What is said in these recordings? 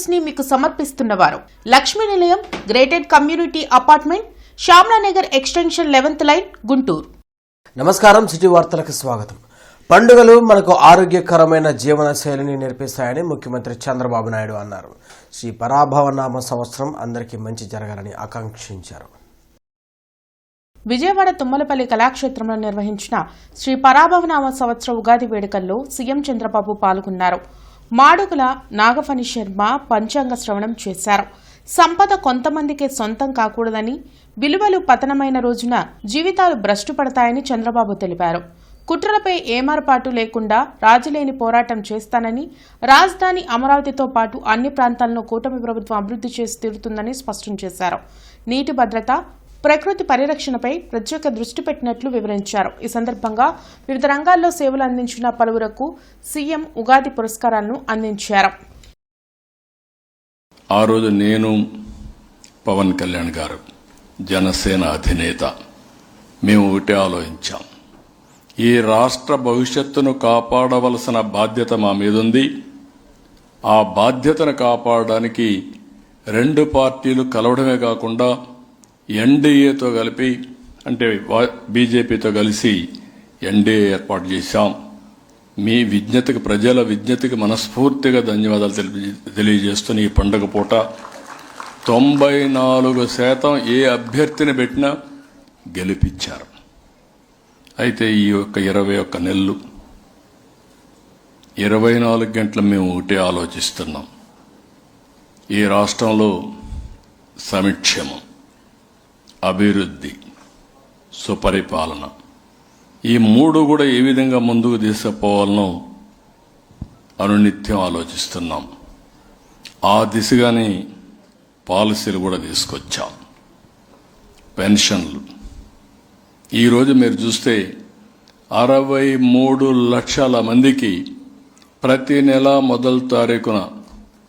News ని మీకు సమర్పిస్తున్నవారు Lakshmi Nilayam gated community apartment Shyamala Nagar extension 11th line Guntur. నమస్కారం, సిటీ వార్తలకు స్వాగతం. పండుగలు మనకు ఆరోగ్యకరమైన జీవన శైలిని నేర్పిస్తాయని ముఖ్యమంత్రి చంద్రబాబు నాయుడు అన్నారు. శ్రీ పరాభవనామ సంవత్సరం అందరికీ మంచి జరగాలని ఆకాంక్షించారు. విజయవాడ తుమ్మలపల్లి కళాక్షేత్రంలో నిర్వహించిన శ్రీ పరాభవనామ సంవత్సర ఉగాది వేడుకల్లో సీఎం చంద్రబాబు పాల్గొన్నారు. మాడుగుల నాగఫణి శర్మ పంచాంగ శ్రవణం చేశారు. సంపద కొంతమందికే సొంతం కాకూడదని, విలువలు పతనమైన రోజున జీవితాలు భ్రష్టు పడతాయని చంద్రబాబు తెలిపారు. కుట్రలపై ఏమార్పాటు లేకుండా రాజీలేని పోరాటం చేస్తానని, రాజధాని అమరావతితో పాటు అన్ని ప్రాంతాలను కూటమి ప్రభుత్వం అభివృద్ధి చేసి తీరుతుందని స్పష్టం చేశారు. నీటి భద్రత, ప్రకృతి పరిరక్షణపై ప్రత్యేక దృష్టి పెట్టినట్లు వివరించారు. ఈ సందర్భంగా వివిధ రంగాల్లో సేవలు అందించిన పలువురకు సీఎం ఉగాది పురస్కారాలను అందించారు. ఆ రోజు నేను, పవన్ కళ్యాణ్ గారు, జనసేన అధినేత, మేము ఒకటే ఆలోచించాం. ఈ రాష్ట్ర భవిష్యత్తును కాపాడవలసిన బాధ్యత మా మీదుంది. ఆ బాధ్యతను కాపాడడానికి రెండు పార్టీలు కలవడమే కాకుండా ఎన్డీఏతో కలిపి, అంటే బీజేపీతో కలిసి ఎన్డీఏ ఏర్పాటు చేశాం. మీ విజ్ఞతకి, ప్రజల విజ్ఞతకి మనస్ఫూర్తిగా ధన్యవాదాలు తెలియజేస్తున్న ఈ పండుగ పూట 94% ఏ అభ్యర్థిని పెట్టినా గెలిపించారు. అయితే ఈ యొక్క 21 నెలలు 24 గంటలు మేము ఒకటే ఆలోచిస్తున్నాం. ఈ రాష్ట్రంలో సంక్షేమం, అభివృద్ధి, సుపరిపాలన, ఈ మూడు కూడా ఏ విధంగా ముందుకు తీసుకుపోవాలనో అనునిత్యం ఆలోచిస్తున్నాం. ఆ దిశగానే పాలసీలు కూడా తీసుకొచ్చాం. పెన్షన్లు ఈరోజు మీరు చూస్తే 63 లక్షల మందికి ప్రతి నెల మొదటి తారీఖున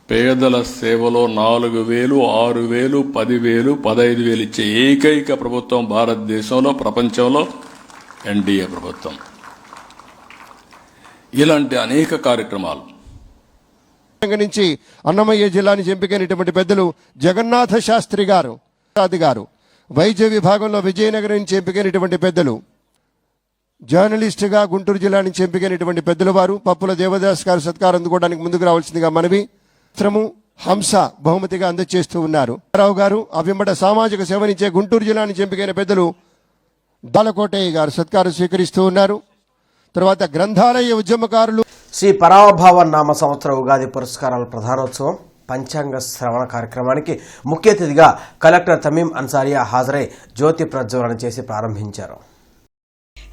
పేదల సేవలో 4,000, 6,000, 10,000, 15,000 ఇచ్చే ఏకైక ప్రభుత్వం భారతదేశంలో, ప్రపంచంలో ఎన్డీఏ ప్రభుత్వం. ఇలాంటి అనేక కార్యక్రమాలు నుంచి అన్నమయ్య జిల్లా నుంచి ఎంపికైనటువంటి పెద్దలు జగన్నాథ శాస్త్రి గారు, వైద్య విభాగంలో విజయనగరం నుంచి ఎంపికైనటువంటి పెద్దలు, జర్నలిస్టుగా గుంటూరు జిల్లా నుంచి ఎంపికైనటువంటి పెద్దల వారు పప్పుల దేవదాస్ గారు సత్కారం అందుకోవడానికి ముందుకు రావాల్సిందిగా మనవి. హంస బహుమతిగా అందజేస్తూ ఉన్నారు. రావు గారు అవింబడ సామాజిక సేవనిచ్చే గుంటూరు జిల్లా నుంచి ఎంపికైన పెద్దలు దాలకోటయ్య గారు సత్కారం స్వీకరిస్తూ ఉన్నారు. తర్వాత గ్రంథాలయ ఉద్యమకారులు శ్రీ పరాభవనామ సంవత్సర ఉగాది పురస్కారాల ప్రధానోత్సవం పంచాంగ శ్రవణ కార్యక్రమానికి ముఖ్య అతిథిగా కలెక్టర్ తమీం అన్సారియా హాజరై జ్యోతి ప్రజ్వలన చేసి ప్రారంభించారు.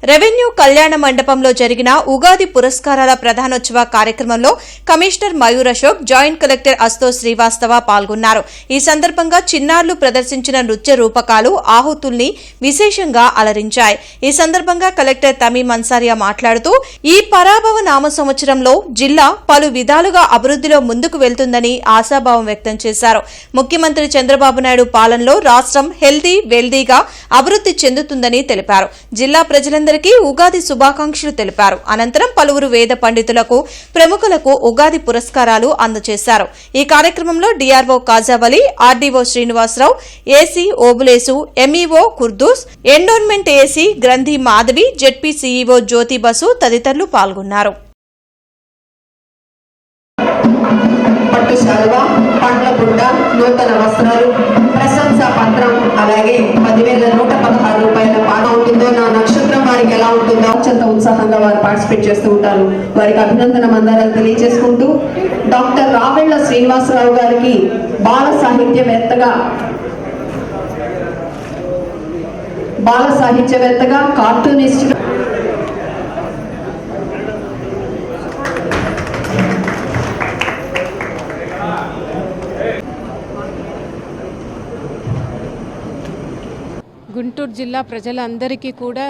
రెవెన్యూ కళ్యాణ మండపంలో జరిగిన ఉగాది పురస్కారాల ప్రధానోత్సవ కార్యక్రమంలో commissioner Mayur Ashok, joint collector Ashutosh Srivastava పాల్గొన్నారు. ఈ సందర్భంగా చిన్నారులు ప్రదర్శించిన నృత్య రూపకాలు ఆహుతుల్ని విశేషంగా అలరించాయి. ఈ సందర్భంగా కలెక్టర్ తమీం అన్సారియా మాట్లాడుతూ, ఈ పరాభవ నామ సంవత్సరంలో జిల్లా పలు విధాలుగా అభివృద్దిలో ముందుకు వెళ్తుందని ఆశాభావం వ్యక్తం చేశారు. ముఖ్యమంత్రి చంద్రబాబు నాయుడు పాలనలో రాష్ట్రం హెల్దీ, వెల్దీగా అభివృద్ది చెందుతుందని తెలిపారు. జిల్లా ప్రజలందరికీ ఉగాది శుభాకాంక్షలు తెలిపారు. అనంతరం పలువురు వేద పండితులకు, ప్రముఖులకు ఉగాది పురస్కారాలు అందజేశారు. ఈ కార్యక్రమంలో DRO Kajavali, RDO Srinivasarao, AC Obulesu, MEO Kurdus, endowment AC Granthi Madhavi, ZP CEO Jyothi Basu తదితరులు పాల్గొన్నారు. పట్టు శాలువ, పండ్ల బుట్ట, నూతన వస్త్రాలు, ప్రశంసా పత్రం, అలాగే 10,116 రూపాయల పాట ఉంటుందో, నా నక్షత్రం వారికి ఎలా ఉంటుందో అత్యంత ఉత్సాహంగా వారు పార్టిసిపేట్ చేస్తూ ఉంటారు. వారికి అభినందన మందారాలు తెలియజేసుకుంటూ, డాక్టర్ రావెళ్ల శ్రీనివాసరావు గారికి బాల సాహిత్యవేత్తగా, కార్టూనిస్ట్, గుంటూరు జిల్లా ప్రజలందరికీ కూడా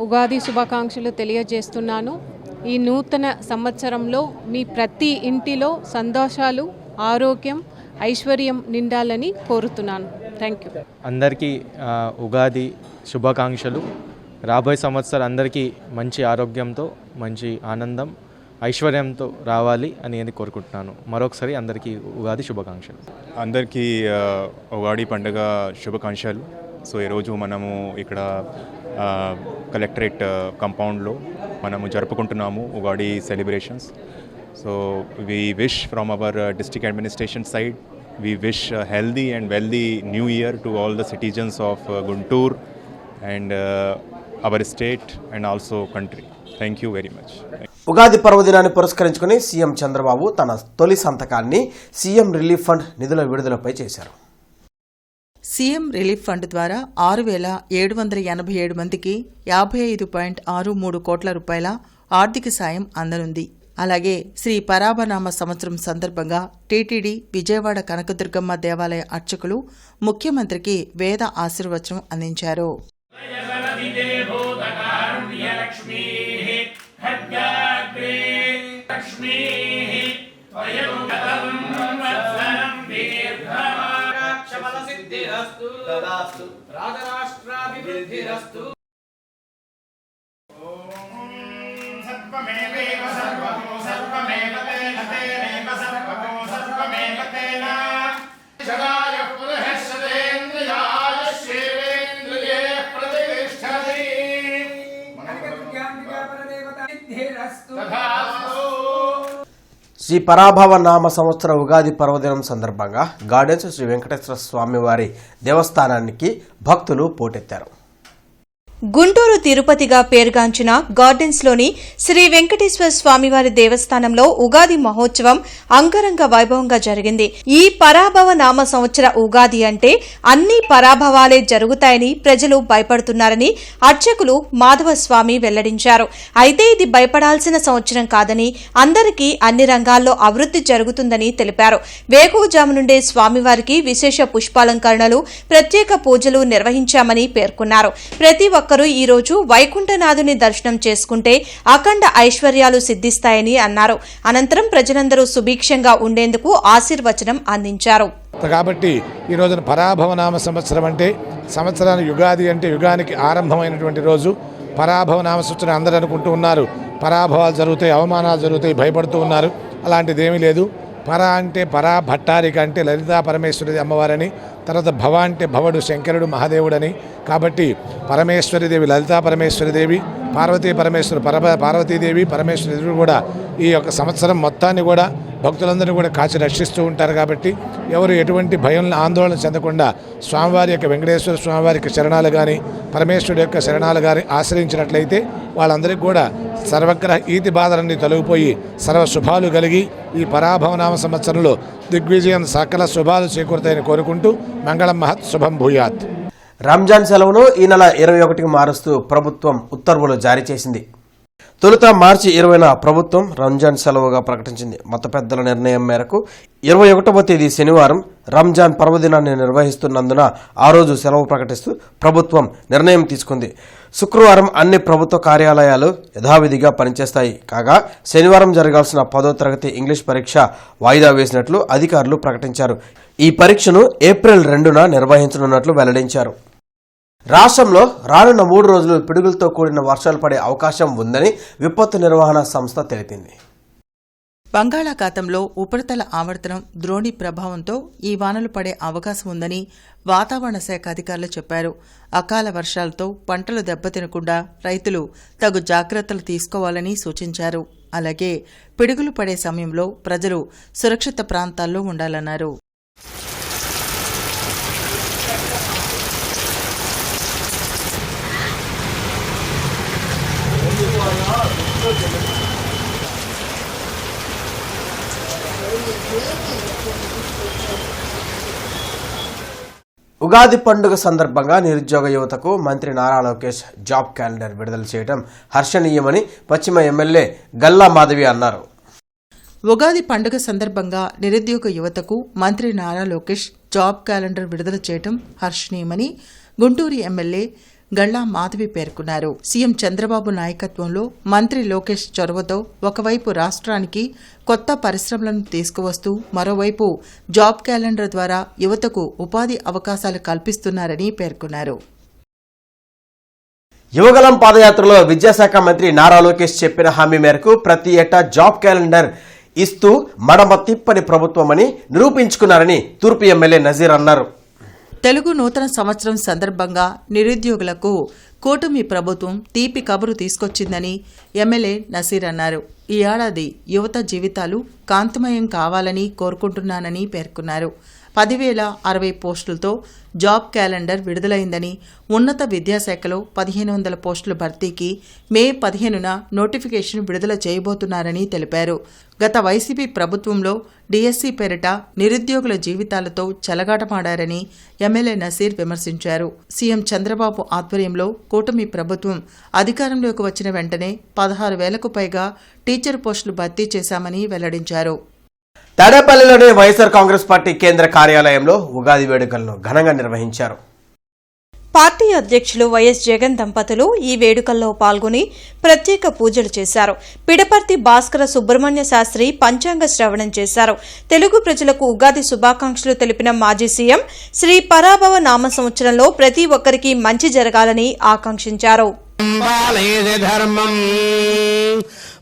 ఉగాది శుభాకాంక్షలు తెలియజేస్తున్నాను. ఈ నూతన సంవత్సరంలో మీ ప్రతి ఇంటిలో సంతోషాలు, ఆరోగ్యం, ఐశ్వర్యం నిండాలని కోరుతున్నాను. Thank you. అందరికీ ఉగాది శుభాకాంక్షలు. రాబోయే సంవత్సరం అందరికీ మంచి ఆరోగ్యంతో, మంచి ఆనందం, ఐశ్వర్యంతో రావాలి అని కోరుకుంటున్నాను. మరొకసారి అందరికీ ఉగాది శుభాకాంక్షలు. అందరికీ ఉగాది పండుగ శుభాకాంక్షలు. సో ఈరోజు మనము ఇక్కడ కలెక్టరేట్ కాంపౌండ్లో మనము జరుపుకుంటున్నాము Ugadi celebrations. So we wish from our district administration side, we wish healthy and wealthy new year to all the citizens of Guntur and our state and also country. Thank you very much. Ugadi పర్వదినాన్ని పురస్కరించుకుని CM Chandrababu తన తొలి సంతకాన్ని CM relief fund నిధుల విడుదలపై చేశారు. CM relief fund ద్వారా 6,787 మందికి 55.63 కోట్ల రూపాయల ఆర్థిక సాయం అందనుంది. అలాగే శ్రీ పరాభనామ సంవత్సరం సందర్భంగా టీటీడీ విజయవాడ కనకదుర్గమ్మ దేవాలయ అర్చకులు ముఖ్యమంత్రికి వేద ఆశీర్వచనం అందించారు. శ్రీ పరాభవ నామ సంవత్సర ఉగాది పర్వదినం సందర్భంగా గార్డెన్స్ శ్రీ వెంకటేశ్వర స్వామివారి దేవస్థానానికి భక్తులు పోటెత్తారు. గుంటూరు తిరుపతిగా పేరుగాంచిన గార్డెన్స్లోని శ్రీ వెంకటేశ్వర స్వామివారి దేవస్థానంలో ఉగాది మహోత్సవం అంగరంగ వైభవంగా జరిగింది. ఈ పరాభవ నామ సంవత్సర ఉగాది అంటే అన్ని పరాభవాలే జరుగుతాయని ప్రజలు భయపడుతున్నారని అర్చకులు మాధవస్వామి వెల్లడించారు. అయితే ఇది భయపడాల్సిన సంవత్సరం కాదని, అందరికీ అన్ని రంగాల్లో అభివృద్ధి జరుగుతుందని తెలిపారు. వేకువజాము నుండే స్వామివారికి విశేష పుష్పాలంకరణలు, ప్రత్యేక పూజలు నిర్వహించామని పేర్కొన్నారు. ప్రతి ఒక్కరూ ఈ రోజు వైకుంఠనాథుని దర్శనం చేసుకుంటే అఖండ ఐశ్వర్యాలు సిద్ధిస్తాయని అన్నారు. అనంతరం ప్రజలందరూ సుభిక్షంగా ఉండేందుకు ఆశీర్వచనం అందించారు. కాబట్టి ఈ రోజున పరాభవనామ సంవత్సరం అంటే సంవత్సరానికి యుగాది అంటే యుగానికి ఆరంభమైనటువంటి రోజు. పరాభవనామ సంవత్సరం అందరూ అనుకుంటూ ఉన్నారు పరాభవాలు జరుగుతాయి, అవమానాలు జరుగుతాయి, భయపడుతూ ఉన్నారు. అలాంటిది ఏమీ లేదు. పర అంటే పరా, భట్టారిక అంటే లలితా పరమేశ్వరి అమ్మవారని, తర్వాత భవ అంటే భవడు శంకరుడు మహాదేవుడని. కాబట్టి పరమేశ్వరిదేవి లలితా పరమేశ్వరిదేవి, పార్వతీదేవి పరమేశ్వరుడు కూడా ఈ యొక్క సంవత్సరం మొత్తాన్ని కూడా భక్తులందరినీ కూడా కాచి రక్షిస్తూ ఉంటారు. కాబట్టి ఎవరు ఎటువంటి భయం ఆందోళన చెందకుండా స్వామివారి యొక్క వెంకటేశ్వర స్వామివారికి శరణాలు కానీ పరమేశ్వరుడు యొక్క శరణాలు కానీ ఆశ్రయించినట్లయితే వాళ్ళందరికీ కూడా సర్వగ్రహ ఈతి బాధలన్నీ తొలగిపోయి సర్వ శుభాలు కలిగి ఈ పరాభవనామ సంవత్సరంలో దిగ్విజయం సకల శుభాలు చేకూరుతాయని కోరుకుంటూ మంగళం మహత్ శుభం భూయాత్. రంజాన్ సెలవును ఈ నెల 21కి మారుస్తూ ప్రభుత్వం ఉత్తర్వులు జారీ చేసింది. తొలుత మార్చి 20న ప్రభుత్వం రంజాన్ సెలవుగా ప్రకటించింది. మత పెద్దల నిర్ణయం మేరకు 21వ తేదీ శనివారం రంజాన్ పర్వదినాన్ని నిర్వహిస్తున్నందున ఆ రోజు సెలవు ప్రకటిస్తూ ప్రభుత్వం నిర్ణయం తీసుకుంది. శుక్రవారం అన్ని ప్రభుత్వ కార్యాలయాలు యథావిధిగా పనిచేస్తాయి. కాగా శనివారం జరగాల్సిన 10వ తరగతి ఇంగ్లీష్ పరీక్ష వాయిదా వేసినట్లు అధికారులు ప్రకటించారు. ఈ పరీక్షను ఏప్రిల్ 2న నిర్వహించనున్నట్లు వెల్లడించారు. రాష్ట్రంలో రానున్న 3 రోజులు పిడుగులతో కూడిన వర్షాలు పడే అవకాశం ఉందని విపత్తు నిర్వహణ సంస్థ తెలిపింది. బంగాళాఖాతంలో ఉపరితల ఆవర్తనం ద్రోణి ప్రభావంతో ఈ వానలు పడే అవకాశం ఉందని వాతావరణ శాఖ అధికారులు చెప్పారు. అకాల వర్షాలతో పంటలు దెబ్బతినకుండా రైతులు తగు జాగ్రత్తలు తీసుకోవాలని సూచించారు. అలాగే పిడుగులు పడే సమయంలో ప్రజలు సురక్షిత ప్రాంతాల్లో ఉండాలన్నారు. ఉగాది పండుగ సందర్భంగా నిరుద్యోగ యువతకు మంత్రి నారా లోకేష్ జాబ్ క్యాలెండర్ విడుదల చేయడం హర్షణీయమని పశ్చిమ ఎమ్మెల్యే గల్లా మాధవి అన్నారు. ఉగాది పండుగ సందర్భంగా నిరుద్యోగ యువతకు మంత్రి నారా లోకేష్ జాబ్ క్యాలెండర్ విడుదల చేయడం హర్షణీయమని గుంటూరు ఎమ్మెల్యే గల్లా మాధవి పేర్కొన్నారు. సీఎం చంద్రబాబు నాయకత్వంలో మంత్రి లోకేష్ చొరవతో ఒకవైపు రాష్ట్రానికి కొత్త పరిశ్రమలను తీసుకువస్తూ మరోవైపు జాబ్ క్యాలెండర్ ద్వారా యువతకు ఉపాధి అవకాశాలు కల్పిస్తున్నారని పేర్కొన్నారు. యువగలం పాదయాత్రలో విద్యాశాఖ మంత్రి నారా లోకేష్ చెప్పిన హామీ మేరకు ప్రతి ఏటా జాబ్ క్యాలెండర్ ఇస్తూ మడమ తిప్పని ప్రభుత్వమని నిరూపించుకున్నారని తూర్పు ఎమ్మెల్యే నజీర్ అన్నారు. తెలుగు నూతన సంవత్సరం సందర్భంగా నిరుద్యోగులకు కూటమి ప్రభుత్వం తీపి కబురు తీసుకొచ్చిందని ఎమ్మెల్యే నసీర్ అన్నారు. ఈ ఏడాది యువత జీవితాలు కాంతిమయం కావాలని కోరుకుంటున్నానని పేర్కొన్నారు. 10,060 పోస్టులతో జాబ్ క్యాలెండర్ విడుదలైందని, ఉన్నత విద్యాశాఖలో 1,500 పోస్టుల భర్తీకి మే 15న నోటిఫికేషన్ విడుదల చేయబోతున్నారని తెలిపారు. గత వైసీపీ ప్రభుత్వంలో డిఎస్సి పేరిట నిరుద్యోగుల జీవితాలతో చెలగాటమాడారని ఎమ్మెల్యే నసీర్ విమర్శించారు. సీఎం చంద్రబాబు ఆధ్వర్యంలో కూటమి ప్రభుత్వం అధికారంలోకి వచ్చిన వెంటనే 16,000కు పైగా టీచర్ పోస్టులు భర్తీ చేశామని వెల్లడించారు. తాడేపల్లిలోని వైఎస్ఆర్ కాంగ్రెస్ పార్టీ కేంద్ర కార్యాలయంలో ఉగాది వేడుకలను ఘనంగా నిర్వహించారు. పార్టీ అధ్యక్షులు వైఎస్ జగన్ దంపతులు ఈ వేడుకల్లో పాల్గొని ప్రత్యేక పూజలు చేశారు. పిడపర్తి భాస్కర సుబ్రహ్మణ్య శాస్త్రి పంచాంగ శ్రవణం చేశారు. తెలుగు ప్రజలకు ఉగాది శుభాకాంక్షలు తెలిపిన మాజీ సీఎం శ్రీ పరాభవ నామ సంవత్సరంలో ప్రతి ఒక్కరికి మంచి జరగాలని ఆకాంక్షించారు.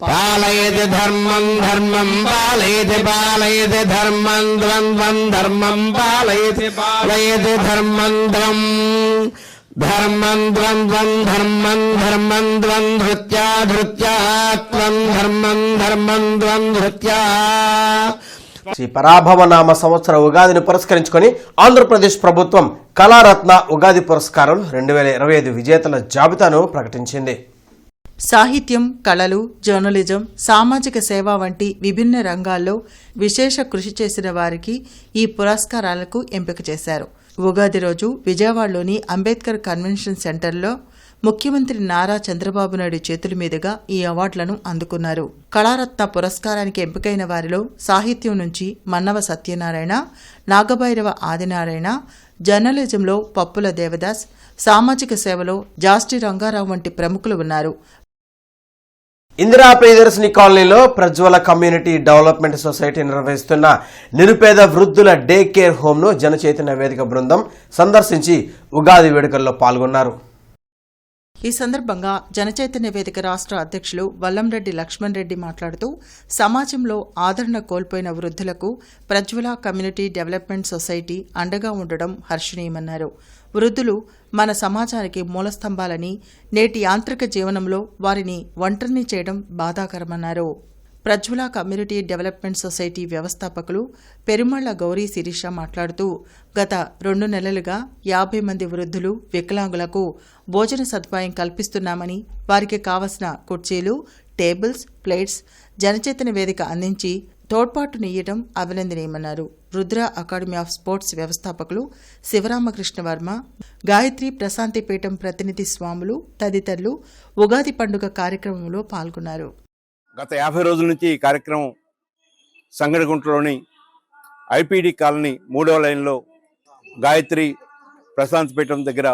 పాలయతి ధర్మం ధర్మం పాలయతి పాలయతి ధర్మం ద్వంద్వం ధర్మం పాలయతి పాలయతి ధర్మం ద్వం ధర్మం ద్వంద్వం ధర్మం ధర్మం ద్వం ధృత్యా ధృత్యా త్వం ధర్మం ధర్మం ద్వం ధృత్యా. శ్రీ పరాభవ నామ సంవత్సర ఉగాదిని పురస్కరించుకొని ఆంధ్రప్రదేశ్ ప్రభుత్వం కళారత్న ఉగాది పురస్కారాలు 2025 విజేతల జాబితాను ప్రకటించింది. సాహిత్యం, కళలు, జర్నలిజం, సామాజిక సేవ వంటి విభిన్న రంగాల్లో విశేష కృషి చేసిన వారికి ఈ పురస్కారాలకు ఎంపిక చేశారు. ఉగాది రోజు విజయవాడలోని అంబేద్కర్ కన్వెన్షన్ సెంటర్లో ముఖ్యమంత్రి నారా చంద్రబాబు నాయుడు చేతుల మీదుగా ఈ అవార్డులను అందుకున్నారు. కళారత్న పురస్కారానికి ఎంపికైన వారిలో సాహిత్యం నుంచి మన్నవ సత్యనారాయణ, నాగభైరవ ఆదినారాయణ, జర్నలిజంలో పప్పుల దేవదాస్, సామాజిక సేవలో జాస్టి రంగారావు వంటి ప్రముఖులు ఉన్నారు. ఇందిరా ప్రియదర్శిని కాలనీలో ప్రజ్వల కమ్యూనిటీ డెవలప్మెంట్ సొసైటీ నిర్వహిస్తున్న నిరుపేద వృద్ధుల డే కేర్ హోమ్ను జనచైతన్య వేదిక బృందం సందర్శించి ఉగాది వేడుకల్లో పాల్గొన్నారు. ఈ సందర్భంగా జనచైతన్య వేదిక రాష్ట్ర అధ్యక్షులు వల్లంరెడ్డి లక్ష్మణ్ రెడ్డి మాట్లాడుతూ సమాజంలో ఆదరణ కోల్పోయిన వృద్ధులకు ప్రజ్వల కమ్యూనిటీ డెవలప్మెంట్ సొసైటీ అండగా ఉండడం హర్షణీయమన్నారు. వృద్ధులు మన సమాజానికి మూలస్తంభాలని, నేటి యాంత్రిక జీవనంలో వారిని ఒంటరిని చేయడం బాధాకరమన్నారు. ప్రజ్వల కమ్యూనిటీ డెవలప్మెంట్ సొసైటీ వ్యవస్థాపకులు పెరుమళ్ల గౌరీ శిరీష మాట్లాడుతూ గత 2 నెలలుగా 50 మంది వృద్ధులు, వికలాంగులకు భోజన సదుపాయం కల్పిస్తున్నామని, వారికి కావలసిన కుర్చీలు, టేబుల్స్, ప్లేట్స్ జనచైతన్య వేదిక అందించి తోడ్పాటునియ్యడం అభినందనీయమన్నారు. రుద్ర అకాడమీ ఆఫ్ స్పోర్ట్స్ వ్యవస్థాపకులు శివరామకృష్ణ వర్మ, గాయత్రి ప్రశాంతిపీఠం ప్రతినిధి స్వాములు తదితరులు ఉగాది పండుగ కార్యక్రమంలో పాల్గొన్నారు. గత 50 రోజుల నుంచి ఈ కార్యక్రమం సంగడిగుంటలోని ఐపీడీ కాలనీ 3వ లైన్లో గాయత్రి ప్రశాంతిపీఠం దగ్గర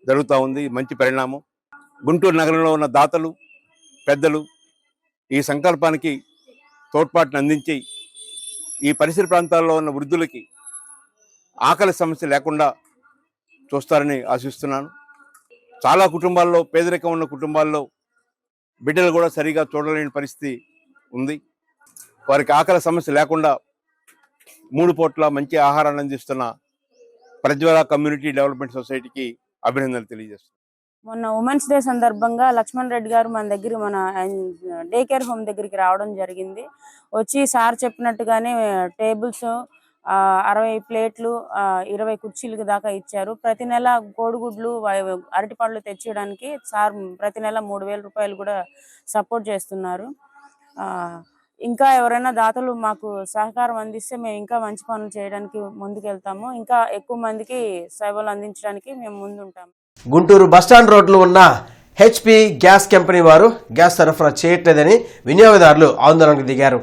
జరుగుతూ ఉంది. మంచి పరిణామం. గుంటూరు నగరంలో ఉన్న దాతలు, పెద్దలు ఈ సంకల్పానికి తోడ్పాటును అందించి ఈ పరిసర ప్రాంతాల్లో ఉన్న వృద్ధులకి ఆకలి సమస్య లేకుండా చూస్తారని ఆశిస్తున్నాను. చాలా కుటుంబాల్లో, పేదరికం ఉన్న కుటుంబాల్లో బిడ్డలు కూడా సరిగా చూడలేని పరిస్థితి ఉంది. వారికి ఆకలి సమస్య లేకుండా 3 పూట్ల మంచి ఆహారాన్ని అందిస్తున్న ప్రజ్వల కమ్యూనిటీ డెవలప్మెంట్ సొసైటీకి అభినందనలు తెలియజేస్తున్నాను. మొన్న ఉమెన్స్ డే సందర్భంగా లక్ష్మణ్ రెడ్డి గారు మన దగ్గర మన డే కేర్ హోమ్ దగ్గరికి రావడం జరిగింది. వచ్చి సార్ చెప్పినట్టుగానే టేబుల్స్, 60 ప్లేట్లు, 20 కుర్చీలకు దాకా ఇచ్చారు. ప్రతి నెల కోడిగుడ్లు, అరటిపండ్లు తెచ్చేయడానికి సార్ ప్రతి నెల 3,000 రూపాయలు కూడా సపోర్ట్ చేస్తున్నారు. ఇంకా ఎవరైనా దాతలు మాకు సహకారం అందిస్తే మేము ఇంకా మంచి పనులు చేయడానికి ముందుకెళ్తాము. ఇంకా ఎక్కువ మందికి సేవలు అందించడానికి మేము ముందుంటాము. గుంటూరు బస్టాండ్ రోడ్లో ఉన్న హెచ్పి గ్యాస్ కంపెనీ వారు గ్యాస్ సరఫరా చేయట్లేదని వినియోగదారులు ఆందోళనకు దిగారు.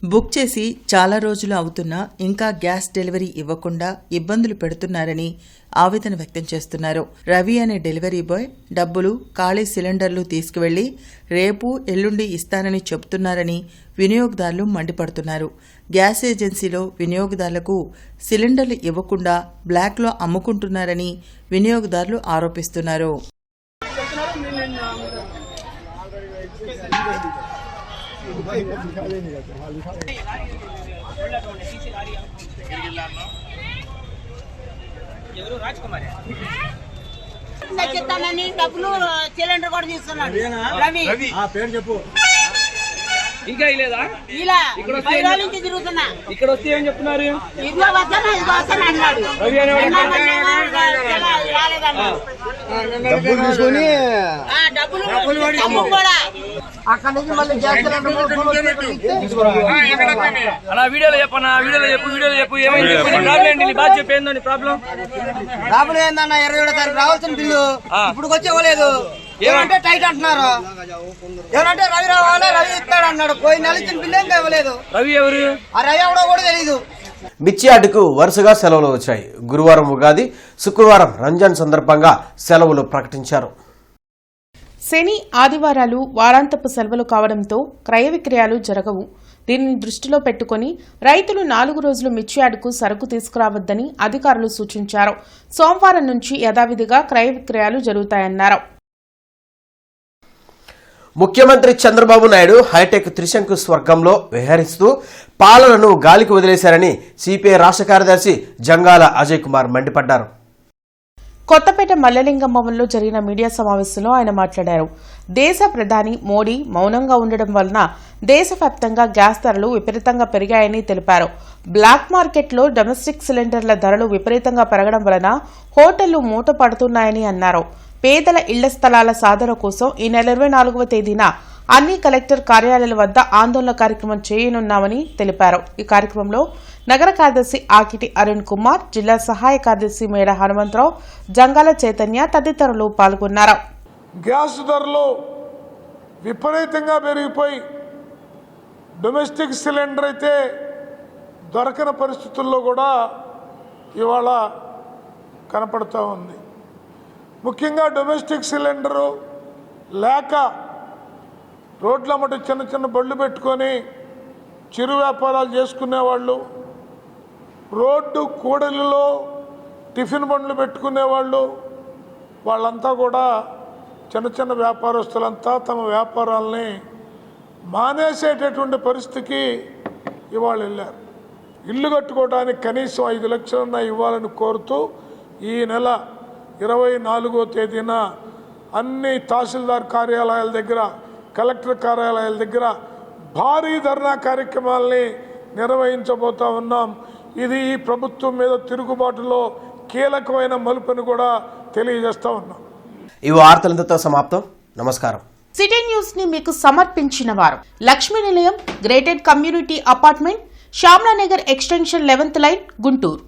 బుక్ చేసి చాలా రోజులు అవుతున్నా ఇంకా గ్యాస్ డెలివరీ ఇవ్వకుండా ఇబ్బందులు పెడుతున్నారని ఆవేదన వ్యక్తం చేస్తున్నారు. రవి అనే డెలివరీ బాయ్ డబ్బులు, ఖాళీ సిలిండర్లు తీసుకువెళ్లి రేపు ఎల్లుండి ఇస్తానని చెబుతున్నారని వినియోగదారులు మండిపడుతున్నారు. గ్యాస్ ఏజెన్సీలో వినియోగదారులకు సిలిండర్లు ఇవ్వకుండా బ్లాక్లో అమ్ముకుంటున్నారని వినియోగదారులు ఆరోపిస్తున్నారు. డబ్బులు సిలిండర్ కూడా తీసుకున్నాడు రవి పేరు చెప్పు. ఇంకా ఇలా ఇక్కడ నుంచి తిరుగుతున్నా. ఇక్కడ వస్తే ఏం చెప్తున్నారు? ఇదిగో వస్తాను అన్నాడు. డబ్బులు తీసుకొని డబ్బులు కూడా అక్కడ నుంచి మళ్ళీ అలా వీడియోలో చెప్పన్నా. వీడియోలో చెప్పు ఏమైంది ప్రాబ్లం? బాగా చెప్పేందని ప్రాబ్లం ఏందన్నా? 27వ తారీఖు రావాల్సిన బిల్లు ఇప్పుడు వచ్చేవ్వలేదు. ఏమంటే టైట్ అంటున్నారు. ఏమంటే రవి రావాలి, రవి ఇస్తాడు అన్నాడు. పోయి నెల ఇచ్చిన బిల్లు ఏం ఇవ్వలేదు. రవి ఎవరు? ఆ రవి ఎవడో కూడా తెలీదు. మిర్చి యార్డుకు వరుసగా సెలవులు వచ్చాయి. గురువారం ఉగాది, శుక్రవారం రంజాన్ సందర్భంగా సెలవులు ప్రకటించారు. శని, ఆదివారాలు వారాంతపు సెలవులు కావడంతో క్రయ విక్రయాలు జరగవు. దీనిని దృష్టిలో పెట్టుకుని రైతులు 4 రోజులు మిర్చి యార్డుకు సరుకు తీసుకురావద్దని అధికారులు సూచించారు. సోమవారం నుంచి యథావిధిగా క్రయ విక్రయాలు జరుగుతాయన్నారు. ముఖ్యమంత్రి చంద్రబాబు నాయుడు హైటెక్ త్రిశంకు స్వర్గంలో విహరిస్తూ పాలనను గాలికి వదిలేశారని సిపిఐ రాష్ట్ర కార్యదర్శి జంగాల అజయ్ కుమార్ మండిపడ్డారు. కొత్తపేట మల్లలింగం భవన్లో జరిగిన మీడియా సమావేశంలో ఆయన మాట్లాడారు. దేశ ప్రధాని మోడీ మౌనంగా ఉండడం వలన దేశవ్యాప్తంగా గ్యాస్ ధరలు విపరీతంగా పెరిగాయని తెలిపారు. బ్లాక్ మార్కెట్లో డొమెస్టిక్ సిలిండర్ల ధరలు విపరీతంగా పెరగడం వలన హోటళ్లు మూతపడుతున్నాయని అన్నారు. పేదల ఇళ్ల స్థలాల సాధన కోసం ఈ నెల 24వ తేదీన అన్ని కలెక్టర్ కార్యాలయాల వద్ద ఆందోళన కార్యక్రమం చేయనున్నామని తెలిపారు. ఈ కార్యక్రమంలో నగర కార్యదర్శి ఆకిటి అరుణ్ కుమార్, జిల్లా సహాయ కార్యదర్శి మేడ హనుమంతరావు, జంగాల చైతన్య తదితరులు పాల్గొన్నారు. గ్యాస్ ధరలు విపరీతంగా పెరిగిపోయి డొమెస్టిక్ సిలిండర్ అయితే దొరకని పరిస్థితుల్లో కూడా ఇవాళ కనపడుతూ ఉంది. ముఖ్యంగా డొమెస్టిక్ సిలిండరు లేక రోడ్ల మటు చిన్న చిన్న బళ్ళు పెట్టుకొని చిరు వ్యాపారాలు చేసుకునేవాళ్ళు, రోడ్డు కూడలిలో టిఫిన్ బండ్లు పెట్టుకునేవాళ్ళు, వాళ్ళంతా కూడా చిన్న చిన్న వ్యాపారస్తులంతా తమ వ్యాపారాలని మానేసేటటువంటి పరిస్థితికి ఇవాళ వెళ్ళారు. ఇల్లు కట్టుకోవడానికి కనీసం 5 లక్షలన్నా ఇవ్వాలని కోరుతూ ఈ నెల 24వ తేదీన అన్ని తహసీల్దార్ కార్యాలయాల దగ్గర, కలెక్టర్ కార్యాలయాల దగ్గర భారీ ధర్నా కార్యక్రమాలని నిర్వహించబోతా ఉన్నాం. ఇది ఈ ప్రభుత్వం మీద తిరుగుబాటులో కీలకమైన మలుపుని కూడా తెలియజేస్తా ఉన్నాం. ఈ వార్తలంతా సమాప్తం. నమస్కారం. సిటీ న్యూస్ ని మీకు సమర్పించిన వారు Lakshmi Nilayam, gated community apartment, Shyamalanagar extension 11th line, Guntur.